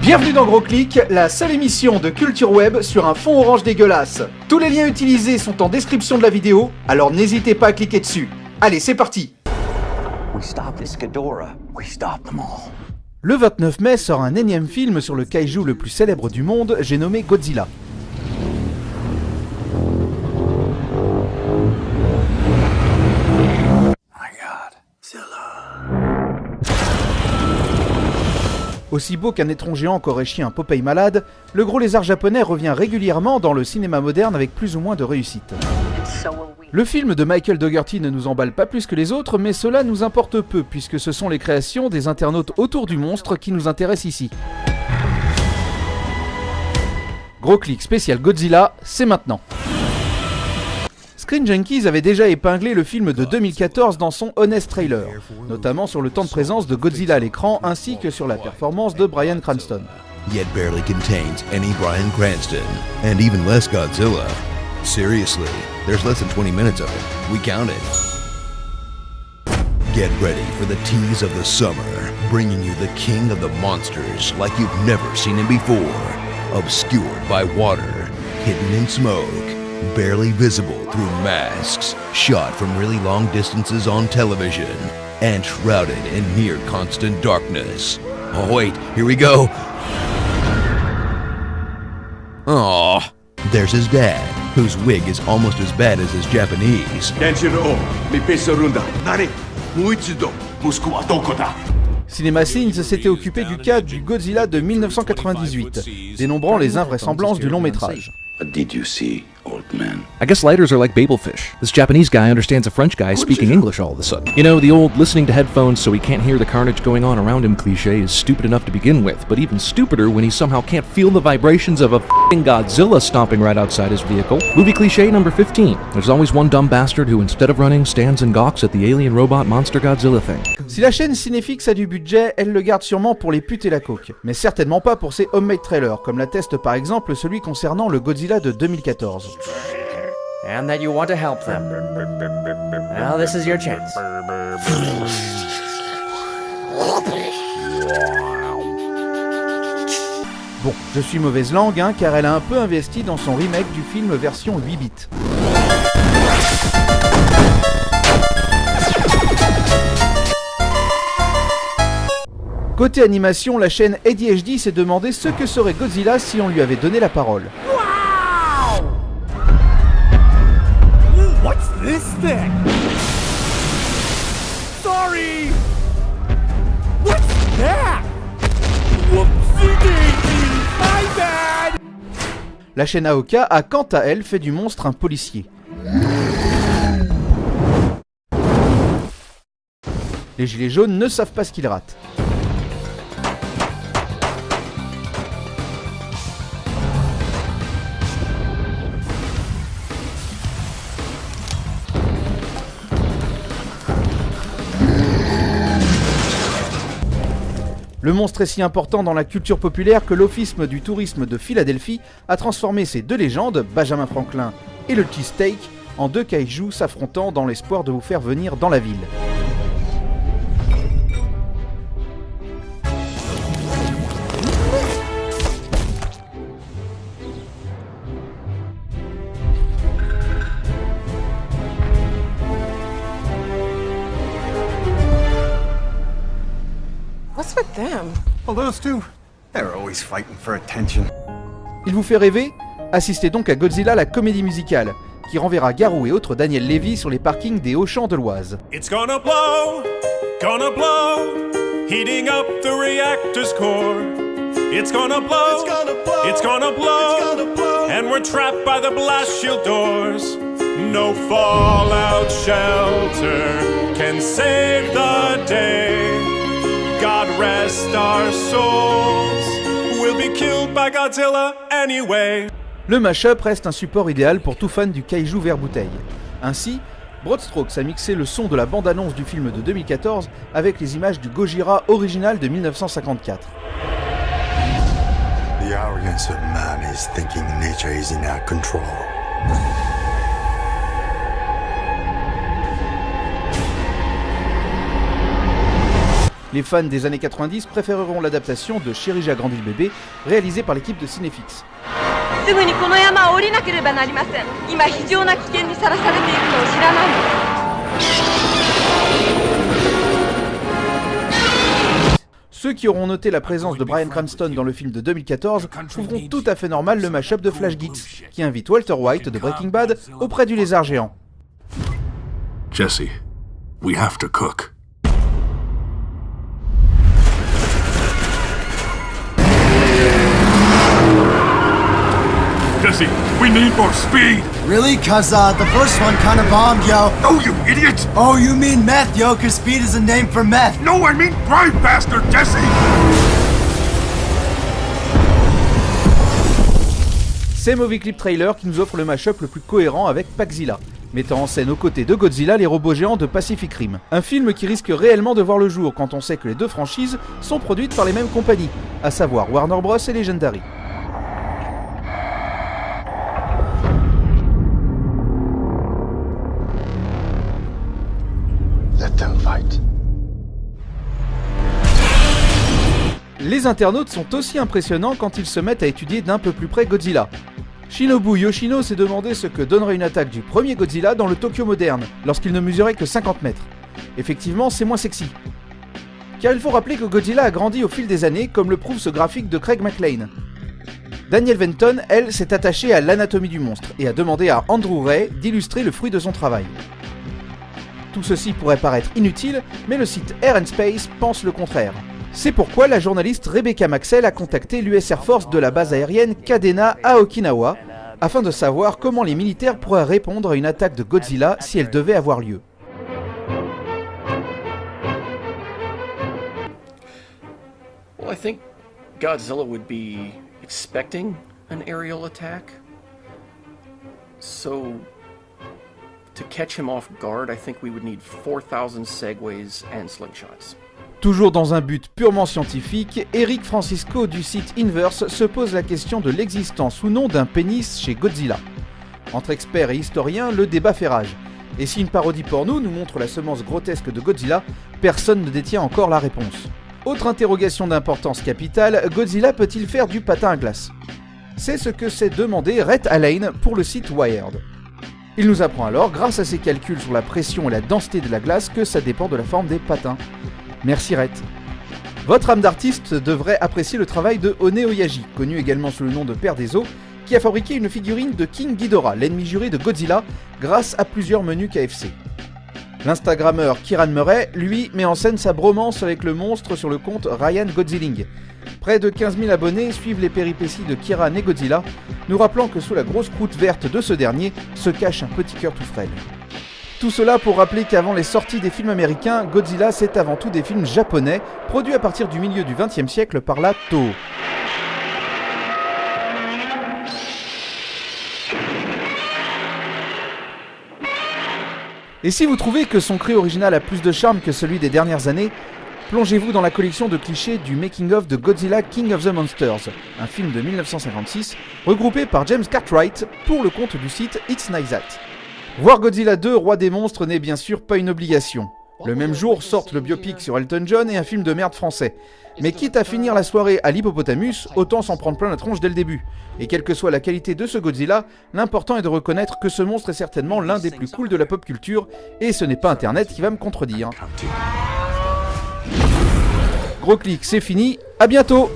Bienvenue dans Gros Clic, la seule émission de culture web sur un fond orange dégueulasse. Tous les liens utilisés sont en description de la vidéo, alors n'hésitez pas à cliquer dessus. Allez, c'est parti. Le 29 mai sort un énième film sur le kaiju le plus célèbre du monde, j'ai nommé Godzilla. Aussi beau qu'un étron géant qu'aurait chié un Popeye malade, le gros lézard japonais revient régulièrement dans le cinéma moderne avec plus ou moins de réussite. Le film de Michael Dougherty ne nous emballe pas plus que les autres, mais cela nous importe peu puisque ce sont les créations des internautes autour du monstre qui nous intéressent ici. Gros Clic spécial Godzilla, c'est maintenant. Screen Junkies avait déjà épinglé le film de 2014 dans son Honest Trailer, notamment sur le temps de présence de Godzilla à l'écran ainsi que sur la performance de Bryan Cranston. Yet barely contains any Bryan Cranston, and even less Godzilla. Seriously, there's less than 20 minutes of it. We counted. Get ready for the tease of the summer, bringing you the king of the monsters like you've never seen him before. Obscured by water, hidden in smoke, barely visible through masks, shot from really long distances on television, and shrouded in near constant darkness. Oh wait, here we go. Aww. There's his dad, whose wig is almost as bad as his Japanese. CinemaSins s'était occupé du cas du Godzilla de 1998, dénombrant les invraisemblances du long métrage. What did you see, old man? I guess lighters are like Babelfish. This Japanese guy understands a French guy speaking English all of a sudden. You know, the old listening to headphones so he can't hear the carnage going on around him cliché is stupid enough to begin with, but even stupider when he somehow can't feel the vibrations of a f***ing Godzilla stomping right outside his vehicle. Movie cliché number 15. There's always one dumb bastard who instead of running stands and gawks at the alien robot monster Godzilla thing. Si la chaîne Cinéfix a du budget, elle le garde sûrement pour les putes et la coke, mais certainement pas pour ses homemade trailers, comme l'atteste par exemple celui concernant le Godzilla de 2014. And that you want to help them. Well, this is your chance. Bon, je suis mauvaise langue, car elle a un peu investi dans son remake du film version 8 bits. Côté animation, la chaîne ADHD s'est demandé ce que serait Godzilla si on lui avait donné la parole. What's this thing? Sorry! What's that? Whoopsie-daisy! My bad! La chaîne AOK a quant à elle fait du monstre un policier. Les gilets jaunes ne savent pas ce qu'ils ratent. Le monstre est si important dans la culture populaire que l'Office du tourisme de Philadelphie a transformé ces deux légendes, Benjamin Franklin et le cheesesteak, en deux kaijus s'affrontant dans l'espoir de vous faire venir dans la ville. What's with them? Well, those two, they're always fighting for attention. Il vous fait rêver? Assistez donc à Godzilla la comédie musicale, qui renverra Garou et autres Daniel Lévy sur les parkings des Hauts-Champs de l'Oise. It's gonna blow, heating up the reactor's core. It's gonna blow, it's gonna blow, and we're trapped by the blast shield doors. No fallout shelter can save the day. God rest our souls, we'll be killed by Godzilla anyway. Le mashup reste un support idéal pour tout fan du kaiju vert bouteille. Ainsi, Broadstrokes a mixé le son de la bande-annonce du film de 2014 avec les images du Gojira original de 1954. The arrogance of man is thinking nature is in our control. Les fans des années 90 préféreront l'adaptation de Chérie j'ai agrandi le bébé, réalisée par l'équipe de Cinéfix. Ceux qui auront noté la présence de Bryan Cranston dans le film de 2014 trouveront tout à fait normal le mash-up de Flash Geeks, qui invite Walter White de Breaking Bad auprès du lézard géant. Jesse, we have to cook. Jesse, we need more speed! Really? Cause the first one kinda bombed, yo. No, you idiot! Oh, you mean meth, yo, cause speed is a name for meth. No, I mean drive faster, Jesse! C'est Movie Clip Trailer qui nous offre le mash-up le plus cohérent avec Packzilla, mettant en scène aux côtés de Godzilla les robots géants de Pacific Rim. Un film qui risque réellement de voir le jour quand on sait que les deux franchises sont produites par les mêmes compagnies, à savoir Warner Bros et Legendary. Let them fight. Les internautes sont aussi impressionnants quand ils se mettent à étudier d'un peu plus près Godzilla. Shinobu Yoshino s'est demandé ce que donnerait une attaque du premier Godzilla dans le Tokyo moderne, lorsqu'il ne mesurait que 50 mètres. Effectivement, c'est moins sexy. Car il faut rappeler que Godzilla a grandi au fil des années, comme le prouve ce graphique de Craig McLean. Danielle Venton, elle, s'est attachée à l'anatomie du monstre et a demandé à Andrew Ray d'illustrer le fruit de son travail. Tout ceci pourrait paraître inutile, mais le site Air and Space pense le contraire. C'est pourquoi la journaliste Rebecca Maxwell a contacté l'US Air Force de la base aérienne Kadena à Okinawa, afin de savoir comment les militaires pourraient répondre à une attaque de Godzilla si elle devait avoir lieu. Well, I think Godzilla would be expecting an aerial attack. So, to catch him off guard, I think we would need 4,000 segways and slingshots. Toujours dans un but purement scientifique, Eric Francisco du site Inverse se pose la question de l'existence ou non d'un pénis chez Godzilla. Entre experts et historiens, le débat fait rage. Et si une parodie porno nous montre la semence grotesque de Godzilla, personne ne détient encore la réponse. Autre interrogation d'importance capitale, Godzilla peut-il faire du patin à glace ? C'est ce que s'est demandé Rhett Allain pour le site Wired. Il nous apprend alors, grâce à ses calculs sur la pression et la densité de la glace, que ça dépend de la forme des patins. Merci Rhett. Votre âme d'artiste devrait apprécier le travail de One Oyaji, connu également sous le nom de Père des Eaux, qui a fabriqué une figurine de King Ghidorah, l'ennemi juré de Godzilla, grâce à plusieurs menus KFC. L'Instagrammeur Kieran Murray, lui, met en scène sa bromance avec le monstre sur le compte Ryan Godzilling. Près de 15 000 abonnés suivent les péripéties de Kieran et Godzilla, nous rappelant que sous la grosse croûte verte de ce dernier se cache un petit cœur tout frêle. Tout cela pour rappeler qu'avant les sorties des films américains, Godzilla c'est avant tout des films japonais, produits à partir du milieu du XXe siècle par la Toho. Et si vous trouvez que son cri original a plus de charme que celui des dernières années, plongez-vous dans la collection de clichés du making-of de Godzilla King of the Monsters, un film de 1956, regroupé par James Cartwright pour le compte du site It's Nice That. Voir Godzilla 2, Roi des monstres, n'est bien sûr pas une obligation. Le même jour sortent le biopic sur Elton John et un film de merde français. Mais quitte à finir la soirée à l'hippopotamus, autant s'en prendre plein la tronche dès le début. Et quelle que soit la qualité de ce Godzilla, l'important est de reconnaître que ce monstre est certainement l'un des plus cools de la pop culture, et ce n'est pas Internet qui va me contredire. Gros clic, c'est fini, à bientôt!